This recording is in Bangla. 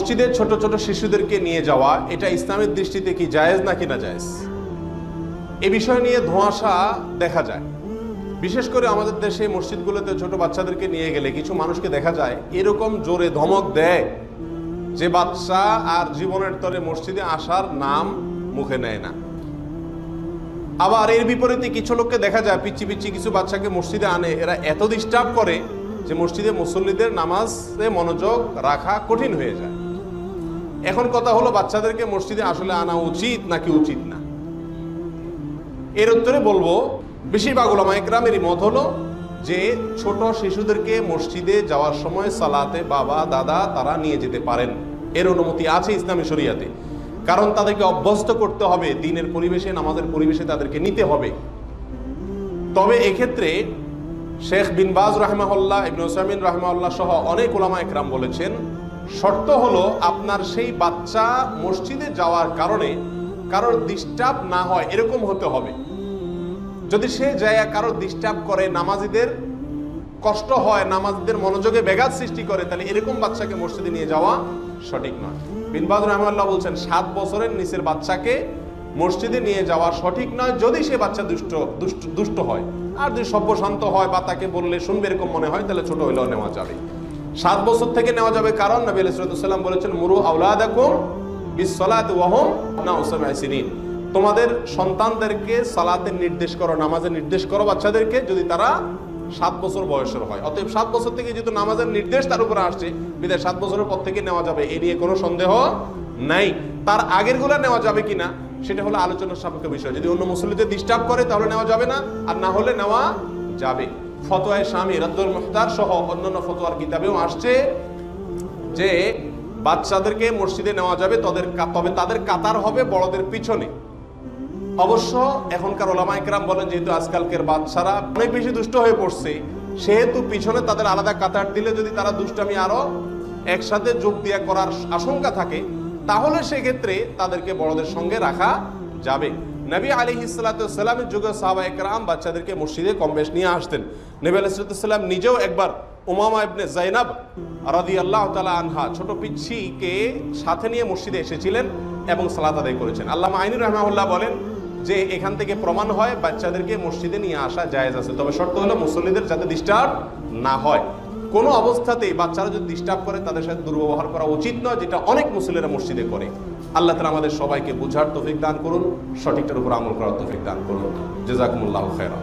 মসজিদে ছোট ছোট শিশুদেরকে নিয়ে যাওয়া এটা ইসলামের দৃষ্টিতে কি জায়েজ নাকি না জায়েজ, এ বিষয় নিয়ে ধোঁয়াশা দেখা যায়। বিশেষ করে আমাদের দেশে মসজিদগুলোতে ছোট বাচ্চাদেরকে নিয়ে গেলে কিছু মানুষকে দেখা যায় এরকম জোরে ধমক দেয় যে বাচ্চা আর জীবনের তরে মসজিদে আসার নাম মুখে নেয় না। আবার এর বিপরীতে কিছু লোককে দেখা যায় পিচ্ছি পিচ্ছি কিছু বাচ্চাকে মসজিদে আনে, এরা এত ডিস্টার্ব করে যে মসজিদে মুসল্লিদের নামাজে মনোযোগ রাখা কঠিন হয়ে যায়। এখন কথা হলো বাচ্চাদেরকে মসজিদে আসলে আনা উচিত নাকি উচিত না। এর উত্তরে বলবো বেশিরভাগ উলামা ইকরামেরই মত হলো যে ছোট শিশুদেরকে মসজিদে যাওয়ার সময় সালাতে বাবা দাদা তারা নিয়ে যেতে পারেন, এর অনুমতি আছে ইসলামী শরিয়াতে। কারণ তাদেরকে অভ্যস্ত করতে হবে দ্বীনের পরিবেশে, নামাজের পরিবেশে তাদেরকে নিতে হবে। তবে এক্ষেত্রে শেখ বিন বাজ রাহিমাহুল্লাহ, ইবনে উসাইমিন রাহিমাহুল্লাহ সহ অনেক উলামা ইকরাম বলেছেন শর্ত হলো আপনার সেই বাচ্চা মসজিদে যাওয়ার কারণে কারোর ডিস্টার্ব না হয় এরকম হতে হবে। যদি সে যায় কারোর ডিস্টার্ব করে, নামাজিদের কষ্ট হয়, নামাজিদের মনোযোগে ব্যাঘাত সৃষ্টি করে, তাহলে এরকম বাচ্চাকে মসজিদে নিয়ে যাওয়া সঠিক নয়। বিন বাজ রাহিমাহুল্লাহ বলছেন 7 বছরের নিচের বাচ্চাকে মসজিদে নিয়ে যাওয়া সঠিক নয় যদি সে বাচ্চা দুষ্ট হয়। আর যদি সভ্যশান্ত হয় বা তাকে বললে শুনবে এরকম মনে হয় তাহলে ছোট হইলেও নেওয়া যাবে। 7 বছর থেকে নেওয়া যাবে, কারণ নবী আলাইহিস সালাম বলেছেন মুরু আওলাদাকুম বিসসালাতি ওয়া হুম আবনাউ সাব'i সিনিন, তোমাদের সন্তানদেরকে সালাতের নির্দেশ করো, নামাজের নির্দেশ করো বাচ্চাদেরকে যদি তারা 7 বছর বয়সের হয়। অতএব 7 বছর থেকে যেহেতু নামাজের নির্দেশ তার উপরে আসছে বিধায় 7 বছরের পর থেকে নেওয়া যাবে, এ নিয়ে কোনো সন্দেহ নাই। তার আগের গুলা নেওয়া যাবে কিনা সেটা হলো আলোচনার সাপেক্ষ বিষয়। যদি অন্য মুসল্লিদের ডিস্টার্ব করে তাহলে নেওয়া যাবে না, আর না হলে নেওয়া যাবে। ফতোয়ায়ে শামী রাদ্দুল মুখতার সহ অন্যান্য ফতোয়ার কিতাবেও আসছে যে বাচ্চাদেরকে মসজিদে নেওয়া যাবে, তবে তাদের কাতার হবে বড়দের পিছনে। অবশ্য এখনকার ওলামা ইকরাম বলেন যেহেতু আজকালকের বাচ্চারা অনেক বেশি দুষ্ট হয়ে পড়ছে, সেহেতু পিছনে তাদের আলাদা কাতার দিলে যদি তারা দুষ্টামি আরো একসাথে যোগ দিয়া করার আশঙ্কা থাকে তাহলে সেক্ষেত্রে তাদেরকে বড়দের সঙ্গে রাখা যাবে। নবী আলাইহিস সালাতু ওয়াস সালামের যুগে সাহাবা ইকরাম বাচ্চাদেরকে মসজিদে কম বেশ নিয়ে আসতেন। নবী আলাইহিস সালাতু ওয়াস সালাম নিজেও একবার উমামা ইবনে যায়নাব রাদিয়াল্লাহু তাআলা আনহা ছোট পিচ্ছিকে সাথে নিয়ে মসজিদে এসেছিলেন এবং সালাত আদায় করেছেন। আল্লামা আইনী রাহিমাহুল্লাহ বলেন যে এখান থেকে প্রমাণ হয় বাচ্চাদেরকে মসজিদে নিয়ে আসা জায়েজ আছে, তবে শর্ত হলো মুসল্লিদের যাতে ডিস্টার্ব না হয়। কোনো অবস্থাতেই বাচ্চারা যদি ডিস্টার্ব করে তাদের সাথে দুর্ব্যবহার করা উচিত নয়, যেটা অনেক মুসল্লিরা মসজিদে করে। আল্লাহ তাআলা আমাদের সবাইকে বুঝার তৌফিক দান করুন, সঠিকটার উপর আমল করার তৌফিক দান করুন। জাযাকুমুল্লাহু খায়রান।